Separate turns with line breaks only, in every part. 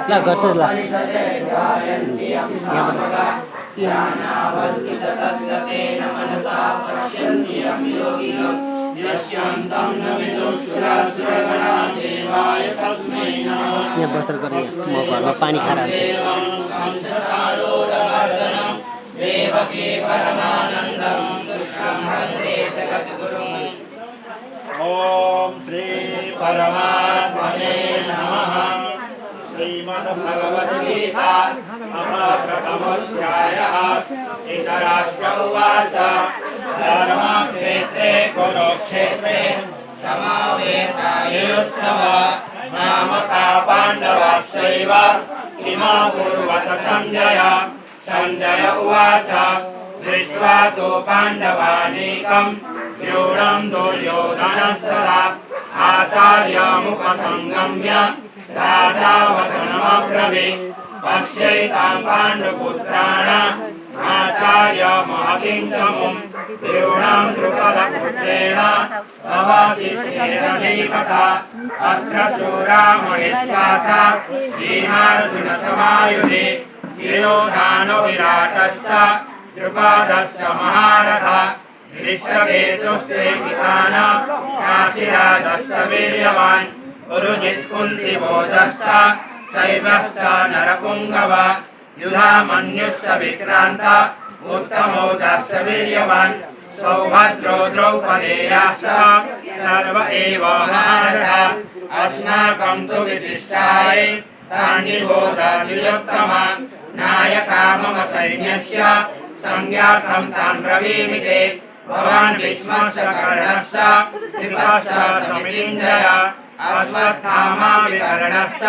ला गर्छ ला यहाँ बसेर गर्ने म घरमा पानी खाएर आउँछु।
ओम श्री परमात्मने नमः। श्रीमद्भगवद्गीता प्रथमोऽध्यायः। धृतराष्ट्र उवाच धर्मक्षेत्रे कुरुक्षेत्रे समवेतायुत्सवः मामका पाण्डवाश्चैव किमकुर्वत सञ्जय। सञ्जय उवाच दृष्ट्वा तु पाण्डवानीकं व्यूढं दुर्योधनस्तदा आचार्यमुपसंगम्य राजा वचनमब्रवीत् पश्यैतां पाण्डुपुत्राणाम् आचार्यमहतिञ्चमुं व्यूढं द्रुपदपुत्रेण तव शिष्येण धीमता। अत्र शूरा महेश्वासा भीमार्जुनसमायुधि विरोधानो विराटश्च द्रुपदश्च महारथः दृष्टकेतुश्चेकितान काशीराजश्च वीर्यवान् उरुजित्कुन्तिभोजश्च शैवश्च नरपुङ्गव युधामन्युश्च विक्रान्त उत्तमौजाश्च वीर्यवान् सौभद्रो द्रौपदेयाश्च सर्व एव महारथाः। अस्माकं तु विशिष्टाय तान्निबोधाद्युत्तमा नायका मम सैन्यस्य संज्ञार्थं तान् ब्रवीमि ते। भवान् भीष्मश्च कर्णश्च कृपश्च समितिञ्जय अश्वत्थामा विकर्णश्च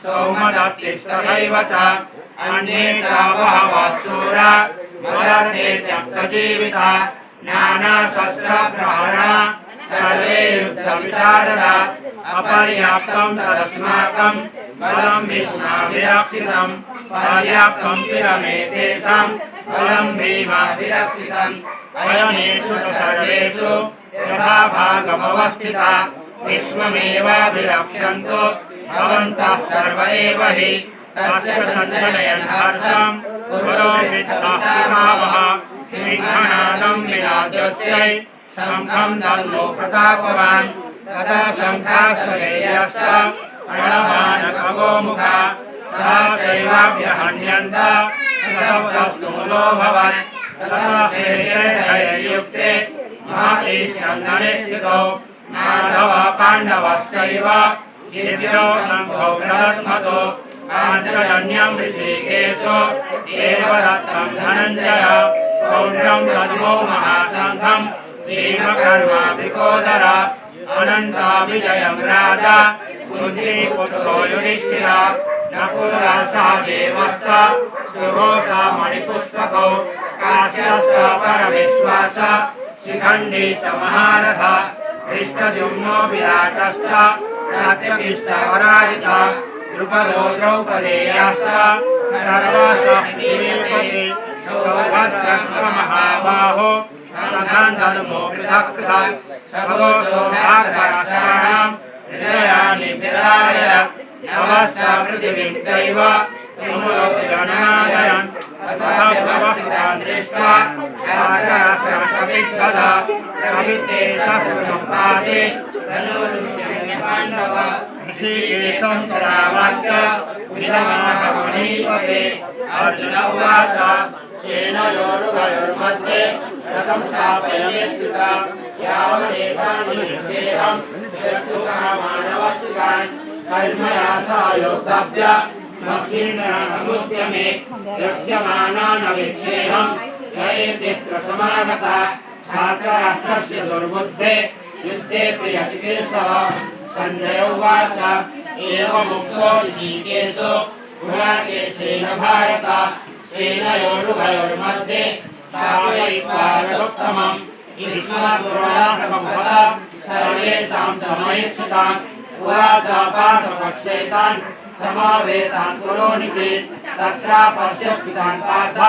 सौमदत्तिस्तथैव च अन्ये च बहवः शूरा मदर्थे त्यक्तजीविता नानाशस्त्रप्रहरणा सर्वे युद्धविशारदा। अपर्याप्तं तदस्माकं बलं भीष्माभिरक्षितं पर्याप्तं तिरमे तेषां बलं भीमाभिरक्षितम्। अयनेषु च सर्वेषु यथा भागमवस्थिता विश्वमेवाभिरक्षन्तु भवन्तः सर्व एव हि। तस्य सञ्जनयन् हर्षं पुरोहितः सिंहनादं विनाद्योच्चै शङ्खं दद्मो प्रतापवान्। तदा शङ्खाश्चर्यश्च प्रणवानखगोमुखा सहसैवाभ्यहन्यन्त शब्दस्तूलोऽभवत्। तदा श्रेययुक्ते महादेशन्दने स्थितौ माधवः पाण्डवश्चैव दिव्यो शङ्खौ प्रदध्मतो पाञ्चजन्यं ऋषिकेशो देवदत्तं धनञ्जय पौण्ड्रं दद्मो महाशङ्खं भीमकर्माभिकोदर। अनन्ताभिजयं राजा कुन्तीपुत्रो युधिष्ठिरः नकुलः सहदेवश्च सुघोषा मणिपुष्पकौ काश्यश्च परमेश्वासः शिखण्डी च महारथः धृष्टद्युम्नो विराटश्च सात्यकिश्च पराजितः द्रुपदो द्रौपदेयाश्च सर्वशक्तिविपति सौभद्रश्च महाबाहो सघान् दद्मो पृथक् पृथक् सघोषो भागराष्ट्राणां हृदयानि व्यदारयत्। नभश्च पृथिवीं चैव तुमुलोऽपिगणादयन्। ततः व्यवस्थितान् दृष्ट्वा राजराष्ट्रकविद्वद कविते सहस्रसम्पादे धनुर्विजयपाण्डव ऋषिकेशं तदावाक्य विलमनमणीपते। अर्जुन उवाच सेनयोरुभयोर्मध्ये रथं स्थापयाम्यच्युता यावदेतानिर्षेहं यत्सुकामानवस्थितान् कर्मया सह मस्मिन् रणसमुद्यमे यक्ष्यमाणानवीक्षेऽहं ययेतित्र समागता धातराष्ट्रस्य दुर्बुद्धे युद्धे प्रियचिकीर्षः। सञ्जय उवाच एवमुक्तो ऋषिकेशो गुणाकेशेन भारत सेनयोरुभयोर्मध्ये स्थापयित्वा रथोत्तमम् युष्मद्रोणाः सर्वेषां समयच्छताम्। उवाच पार्थ पश्येतान् समावेतान् कुरोनिति तत्रापश्य स्थितान् पार्थ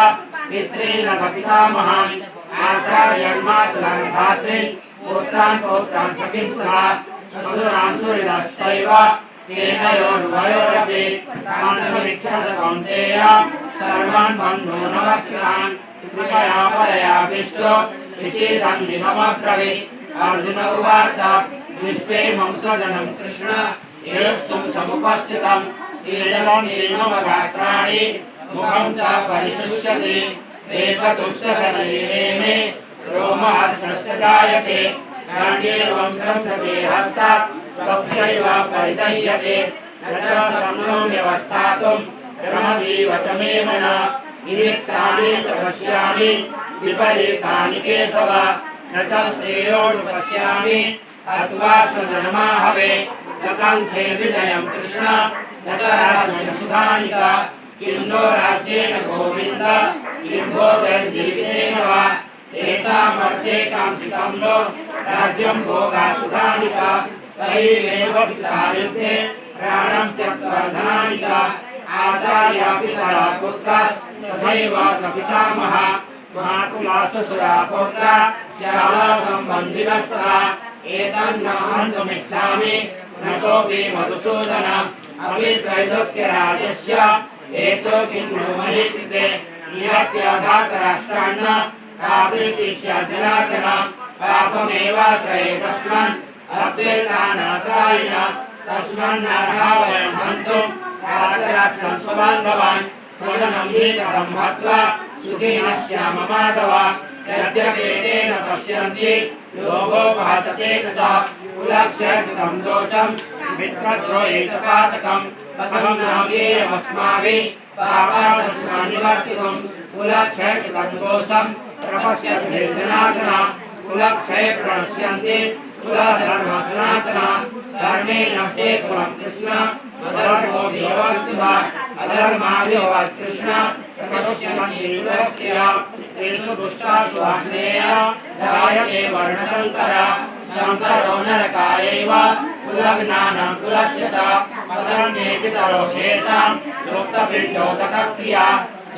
पितॄन् पितामहान् आचार्यान् मातॄन् भ्रातॄन् पुत्रान् पौत्रान् सखींसः असुरान् सुहृदश्चैव सेनयोर्वयोरपि तांसमीक्षस कौन्तेय सर्वान् बन्धो नमस्कृतान् कृपया परयाविष्टो विषेदन्ति मम ब्रवीत् अर्जुन उवाच विश्वे मंसजनं कृष्ण एतत्सुं समुपस्थितं स्त्रीजलन्ति मम गात्राणि मुखं च परिशुष्यति वेपतुश्च शरीरे मे रोमहर्षश्च जायते गाण्डीर्वं संसते हस्तात् वक्ष्यैव परिदह्यते न च शक्नोम्यवस्थातुं रमतीव च मे मनः निमित्तानि च पश्यामि विपरीतानि केशव न च श्रेयोनुपश्यामि हत्वा स्वजनमाहवे न काङ्क्षे विजयं कृष्ण न च राज्यं सुखानि च किं नो राज्येन गोविन्द किं भोगैर्जीवितेन वा तेषामर्थे काङ्क्षितं नो राज्यं भोगा सुखानि च तैरेव पिता युद्धे प्राणं त्यक्त्वा धनानि च आचार्या पितरा पुत्रस्तथैव च पितामहः मातुला श्वशुरा पौत्रा श्याला सम्बन्धिनस्तथा एतन्नाहन्तुमिच्छामि नतोऽपि मधुसूदन अपि त्रैलोक्यराजस्य एतो किं नो मयि कृते निहत्याघातराष्ट्रान्न काप्रीतिस्य जनार्दन पापमेवाश्रये तस्मान् अद्वैतानाथायिन तस्मान्नर्हा वयं हन्तुं घातराष्ट्रं स्वबान्धवान् स्वजनं हि कथं हत्वा सुखिनः स्याम माधव यद्यपेतेन पश्यन्ति लोभोपहतचेतसः कुलक्षयकृतं दोषं मित्रद्रोहे च पातकं कथं नागेयमस्माभिः पापादस्मान् निवर्तितुं कुलक्षयकृतं दोषं प्रपश्यन्ते जनार्दन कुलक्षये प्रणश्यन्ति कुलधर्मः सनातनः धर्मे नष्टे कुलं कृष्ण अधर्मो विवर्तितः अधर्माविवर्तितः कृष्ण तपस्यन्ति कुलस्य तेषु दुष्टासु आश्रयेण जायते वर्णशङ्करः शङ्करो नरकायैव कुलज्ञानं कुलस्य च पतन्ते पितरो येषां लुप्तपिण्डोदकक्रिया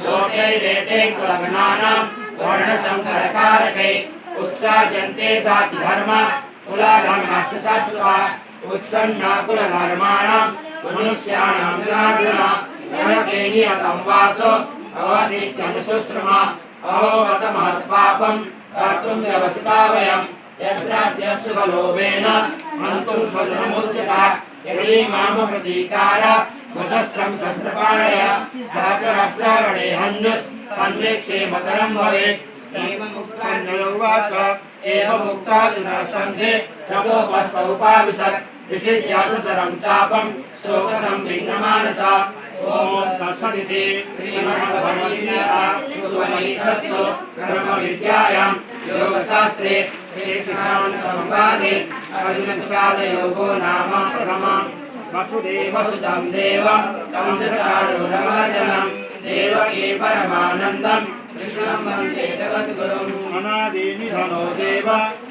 दोषैरेते कुलज्ञानं वर्णशङ्करकारकै उत्साद्यन्ते जातिधर्म कुलधर्मश्च शाश्वतः उत्सन्ना कुलधर्माणां मनुष्याणां जनार्दन नरके नियतं वासो भवतीत्यनुशुश्रुमा अहोवतमहत्पापं कर्तुं व्यवसिता वयं यद्राज्यसुखलोभेन हन्तुं स्वजनमुच्यतः यदि माम प्रतीकार वशस्त्रं शस्त्रपाणय जातराष्ट्रावणे हन्युस्तन्मे मतरं भवेत् एवमुक्तान्ययोवाच एवमुक्ता सङ्घे रघोपस्थ उपाविशत् विषिज्याससरं चापं शोकसंविघ्नमानसा ॐ तत्सदिति श्रीमद्भगवद्गीतासु ब्रह्मविद्यायां योगशास्त्रे श्रीकृष्णार्जुनसंवादे अर्जुनप्रसादयोगो नाम प्रथमः वसुदेवसुतं देवं कंसचाणूरमर्दनं देवकी परमानन्दं कृष्णं वन्दे जगद्गुरुं अनादिनिधनो देव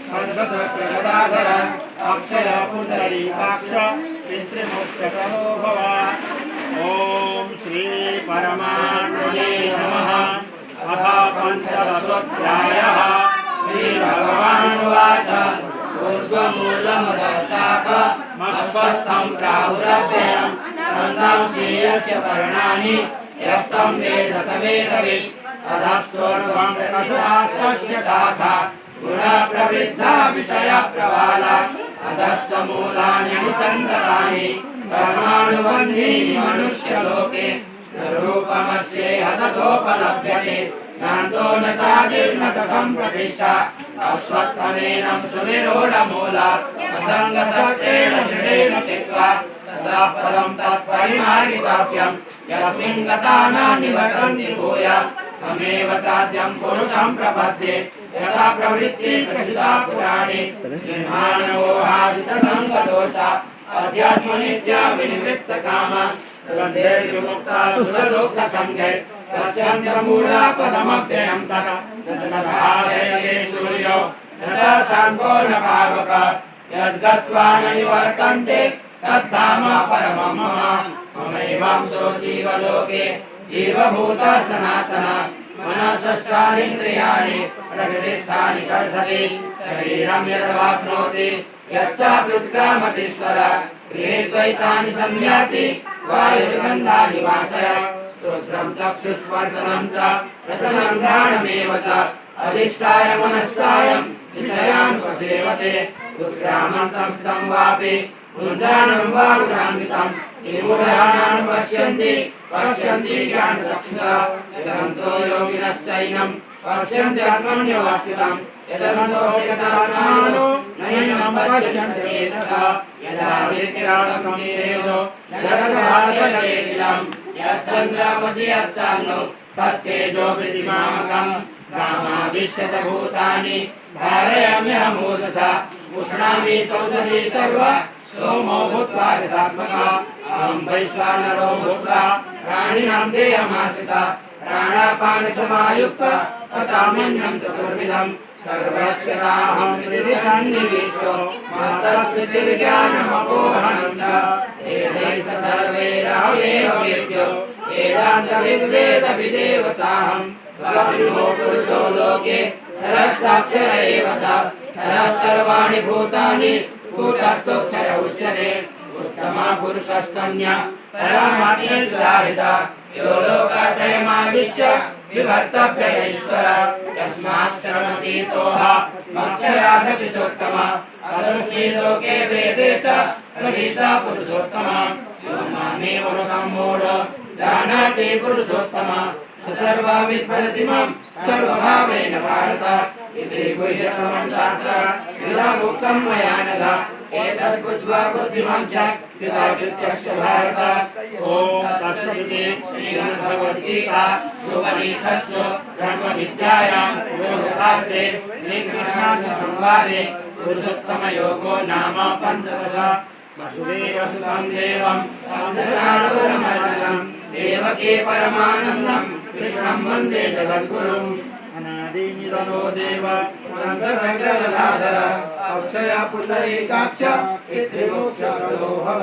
सर्वतः अक्षय पुण्डरीकाक्ष पितृमुक्षकरो भव ॐ श्री परमात्मने नमः अथ पञ्चदशोऽध्यायः श्रीभगवानुवाच ऊर्ध्वमूलमदशाखमश्वत्थं प्राहुरव्ययं छन्दांसि यस्य पर्णानि यस्तं वेद स वेदवित् अधस्त्वर्ध्वं प्रसुतास्तस्य शाखा गुणप्रवृद्धा विषयप्रवाला अधस्स मूलानि निसन्ततानि कर्मानुबन्धीनि मनुष्यलोके रूपमस्येह ततोपलभ्यते नान्तो न चादिर्न च सम्प्रतिष्ठा अश्वत्थमेनं सुविरूढमूलात् असङ्गशस्त्रेण दृढेन चित्वा ततः पदं तत्परिमार्गितव्यं यस्मिन् गता न निवर्तन्ति भूयात् तमेव चाद्यं पुरुषं प्रपद्ये यथा प्रवृत्ति प्रसिता पुराणे निर्माणोहादितसङ्गदोषा अध्यात्मनित्या विनिवृत्तकामा ग्रन्थैर्विमुक्ता सुरदुःखसङ्गे तच्छन्दमूला पदमव्ययं तथा तथादयते सूर्यो न शशाङ्को न पावकः यद्गत्वा न निवर्तन्ते तद्धाम परमं मम ममैवांशो जीवलोके जीवभूतः सनातनः मनसष्टानीन्द्रियाणि प्रकृतिस्थानि कर्षति शरीरं यदवाप्नोति यच्चाप्युत्क्रामतीश्वर गृहीत्वैतानि संयाति वायुर्गन्धानि वासय श्रोत्रं चक्षुस्पर्शनं च रसनं घ्राणमेव च अधिष्ठाय मनस्सायं विषयानुपसेवते उत्क्रामन्तं स्तं वापि भुञ्जानं वा गृहान्वितं निर्मुह्यान् पश्यन्ति ज्ञानचक्षुषा यदन्तो योगिनश्चैनं पश्यन्ति आत्मन्यवस्थितं यदन्तो विगतात्मानो नैनं पश्यन्ति चेतसा यदा विद्यात्मं तेजो जगद्भासयेतिलं यच्चन्द्रमसि यच्चान्नो तत्तेजो प्रतिमामकं रामाविश्यत भूतानि धारयाम्यहमूर्धसा उष्णामि तौषधी सर्वा सोमो भूत्वा रसात्मका अहं वैश्वानरो भूत्वा प्राणिनां देहमाश्रिता प्राणापानसमायुक्ता पचाम्यन्नं चतुर्विधं सर्वस्य ताहं हृदिसन्निविष्टो मतस्मृतिर्ज्ञानमपोहनं च एतैः सर्वैरहमेव वेद्यो वेदान्तविद्वेदविदेव चाहं द्वाविमो पुरुषो लोके सरस्साक्षर एव च सरः सर्वाणि भूतानि कूटस्थोऽक्षर उच्यते उत्तमा पुरुषस्तन्य परमात्मेत्युदाहृता यो लोकत्रयमाविश्य विभर्तव्य ईश्वर यस्मात् शरणतीतोः मत्सरादपि चोत्तम अतस्मै लोके वेदे च प्रथिता पुरुषोत्तम यो मामेव न सम्मूढो जानाति पुरुषोत्तम सर्वविद्प्रतिमं सर्वभावेन भारत इति गुह्यतमं शास्त्रम् इदमुक्तं मया नघ एतत् बुद्ध्वा बुद्धिमान् च विदाकृत्यस्य भारत ॐ तत्सदिति श्रीमद्भगवद्गीता उपनिषत्सु ब्रह्मविद्यायां योगशास्त्रे श्रीकृष्णार्जुनसंवादे पुरुषोत्तमयोगो नाम पञ्चदश वसुदेवसुतं देवं कंसचाणूरमर्दनं देवकी परमानन्दं कृष्णं वन्दे जगद्गुरुम् अनादिनिधनो देव अनन्तचक्रगदाधर अक्षय पुण्डरीकाक्ष पितृमोक्षप्रदो भव।